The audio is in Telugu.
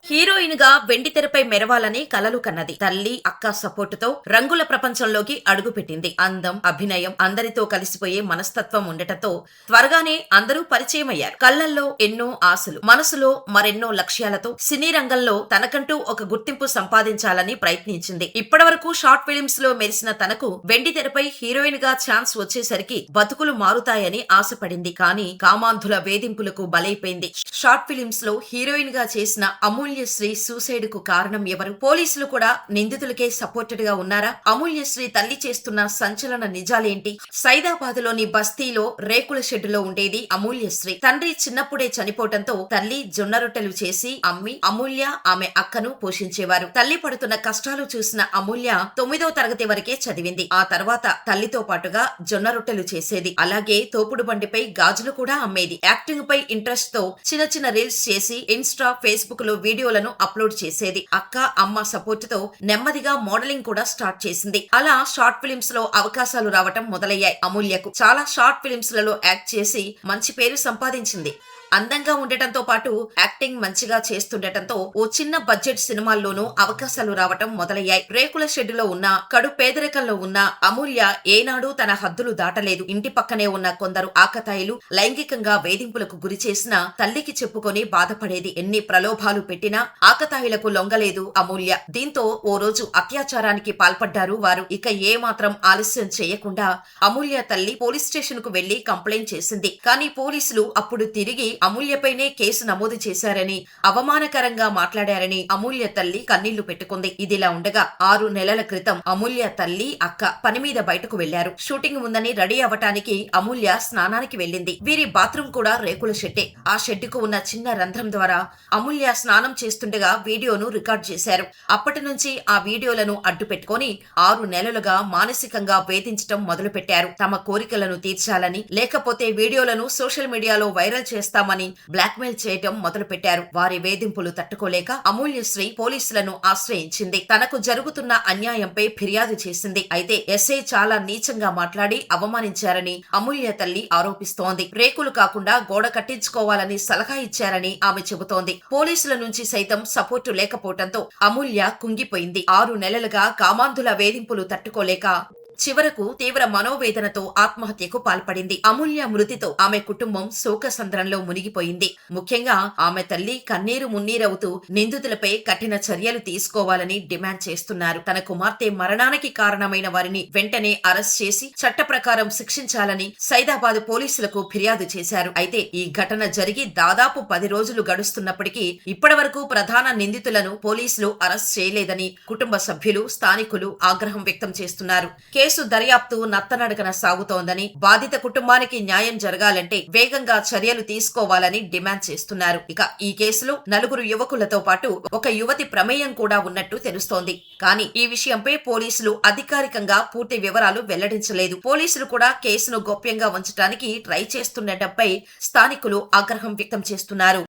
హీరోయిన్ గా వెండితెరపై మెరవాలని కలలు కన్నది. తల్లి, అక్క సపోర్టుతో రంగుల ప్రపంచంలోకి అడుగుపెట్టింది. అందం, అభినయం, అందరితో కలిసిపోయే మనస్తత్వం ఉండటంతో త్వరగానే అందరూ పరిచయమయ్యారు. కళ్లల్లో ఎన్నో ఆశలు, మనసులో మరెన్నో లక్ష్యాలతో సినీ రంగంలో తనకంటూ ఒక గుర్తింపు సంపాదించాలని ప్రయత్నించింది. ఇప్పటివరకు షార్ట్ ఫిలిమ్స్ లో మెరిసిన తనకు వెండితెరపై హీరోయిన్ గా ఛాన్స్ వచ్చేసరికి బతుకులు మారుతాయని ఆశపడింది. కానీ కామాంధుల వేధింపులకు బలైపోయింది. షార్ట్ ఫిలిమ్స్ లో హీరోయిన్ గా చేసిన అమూల్యశ్రీ సూసైడ్ కు కారణం ఎవరు? పోలీసులు కూడా నిందితులకే సపోర్టెడ్ గా ఉన్నారా? అమూల్యశ్రీ తల్లి చేస్తున్న సంచలన నిజాలేంటి? సైదాబాద్ లోని బస్తీలో రేకుల షెడ్డులో ఉండేది అమూల్యశ్రీ. తండ్రి చిన్నప్పుడే చనిపోవడంతో తల్లి జొన్న రొట్టెలు చేసి అమ్మి అమూల్య ఆమె అక్కను పోషించేవారు. తల్లి పడుతున్న కష్టాలు చూసిన అమూల్య 9వ తరగతి వరకే చదివింది. ఆ తర్వాత తల్లితో పాటుగా జొన్న రొట్టెలు చేసేది. అలాగే తోపుడు బండిపై గాజులు కూడా అమ్మేది. యాక్టింగ్ పై ఇంట్రెస్ట్ తో చిన్న చిన్న రీల్స్ చేసి ఇన్స్టా, ఫేస్బుక్ లో వీడియోలను అప్లోడ్ చేసేది. అక్క, అమ్మ సపోర్ట్ తో నెమ్మదిగా మోడలింగ్ కూడా స్టార్ట్ చేసింది. అలా షార్ట్ ఫిలిమ్స్ లో అవకాశాలు రావటం మొదలయ్యాయి. అమూల్యకు చాలా షార్ట్ ఫిలిమ్స్ లలో యాక్ట్ చేసి మంచి పేరు సంపాదించింది. అందంగా ఉండటంతో పాటు యాక్టింగ్ మంచిగా చేస్తుండటంతో ఓ చిన్న బడ్జెట్ సినిమాల్లోనూ అవకాశాలు రావటం మొదలయ్యాయి. రేకుల షెడ్డులో ఉన్న, కడు పేదరికంలో ఉన్న అమూల్య ఏనాడూ తన హద్దులు దాటలేదు. ఇంటి పక్కనే ఉన్న కొందరు ఆకతాయిలు లైంగికంగా వేధింపులకు గురి చేసినా తల్లికి చెప్పుకొని బాధపడేది. ఎన్ని ప్రలోభాలు పెట్టినా ఆకతాయిలకు లొంగలేదు అమూల్య. దీంతో ఓ రోజు అత్యాచారానికి పాల్పడ్డారు వారు. ఇక ఏ మాత్రం ఆలస్యం చేయకుండా అమూల్య తల్లి పోలీస్ స్టేషన్ కు వెళ్లి కంప్లైంట్ చేసింది. కానీ పోలీసులు అప్పుడు తిరిగి అమూల్యపైనే కేసు నమోదు చేశారని, అవమానకరంగా మాట్లాడారని అమూల్య తల్లి కన్నీళ్లు పెట్టుకుంది. ఇదిలా ఉండగా 6 నెలల క్రితం అమూల్య తల్లి, అక్క పని మీద బయటకు వెళ్లారు. షూటింగ్ ఉందని రెడీ అవ్వటానికి అమూల్య స్నానానికి వెళ్ళింది. వీరి బాత్రూం కూడా రేకుల షెడ్డే. ఆ షెడ్డుకు ఉన్న చిన్న రంధ్రం ద్వారా అమూల్య స్నానం చేస్తుండగా వీడియోను రికార్డ్ చేశారు. అప్పటి నుంచి ఆ వీడియోలను అడ్డు పెట్టుకుని 6 నెలలుగా మానసికంగా వేధించటం మొదలుపెట్టారు. తమ కోరికలను తీర్చాలని, లేకపోతే వీడియోలను సోషల్ మీడియాలో వైరల్ చేస్తామని బ్లాక్మెయిల్ చేయటం మొదలుపెట్టారు. వారి వేధింపులు తట్టుకోలేక అమూల్యశ్రీ పోలీసులను ఆశ్రయించింది. తనకు జరుగుతున్న అన్యాయంపై ఫిర్యాదు చేసింది. అయితే ఎస్ఐ చాలా నీచంగా మాట్లాడి అవమానించారని అమూల్య తల్లి ఆరోపిస్తోంది. రేకులు కాకుండా గోడ కట్టించుకోవాలని సలహా ఇచ్చారని ఆమె చెబుతోంది. పోలీసుల నుంచి సైతం సపోర్టు లేకపోవడంతో అమూల్య కుంగిపోయింది. 6 నెలలుగా కామాంధుల వేధింపులు తట్టుకోలేక చివరకు తీవ్ర మనోవేదనతో ఆత్మహత్యకు పాల్పడింది. అమూల్య మృతితో ఆమె కుటుంబం శోకసంద్రంలో మునిగిపోయింది. ముఖ్యంగా ఆమె తల్లి కన్నీరు మున్నీరవుతూ నిందితులపై కఠిన చర్యలు తీసుకోవాలని డిమాండ్ చేస్తున్నారు. తన కుమార్తె మరణానికి కారణమైన వారిని వెంటనే అరెస్ట్ చేసి చట్ట ప్రకారం శిక్షించాలని సైదాబాద్ పోలీసులకు ఫిర్యాదు చేశారు. అయితే ఈ ఘటన జరిగి దాదాపు 10 రోజులు గడుస్తున్నప్పటికీ ఇప్పటివరకు ప్రధాన నిందితులను పోలీసులు అరెస్ట్ చేయలేదని కుటుంబ సభ్యులు, స్థానికులు ఆగ్రహం వ్యక్తం చేస్తున్నారు. కేసు దర్యాప్తు నత్తనడకన సాగుతోందని, బాధిత కుటుంబానికి న్యాయం జరగాలంటే వేగంగా చర్యలు తీసుకోవాలని డిమాండ్ చేస్తున్నారు. ఇక ఈ కేసులో 4 యువకులతో పాటు ఒక యువతి ప్రమేయం కూడా ఉన్నట్టు తెలుస్తోంది. కానీ ఈ విషయంపై పోలీసులు అధికారికంగా పూర్తి వివరాలు వెల్లడించలేదు. పోలీసులు కూడా కేసును గోప్యంగా ఉంచడానికి ట్రై చేస్తుండటంపై స్థానికులు ఆగ్రహం వ్యక్తం చేస్తున్నారు.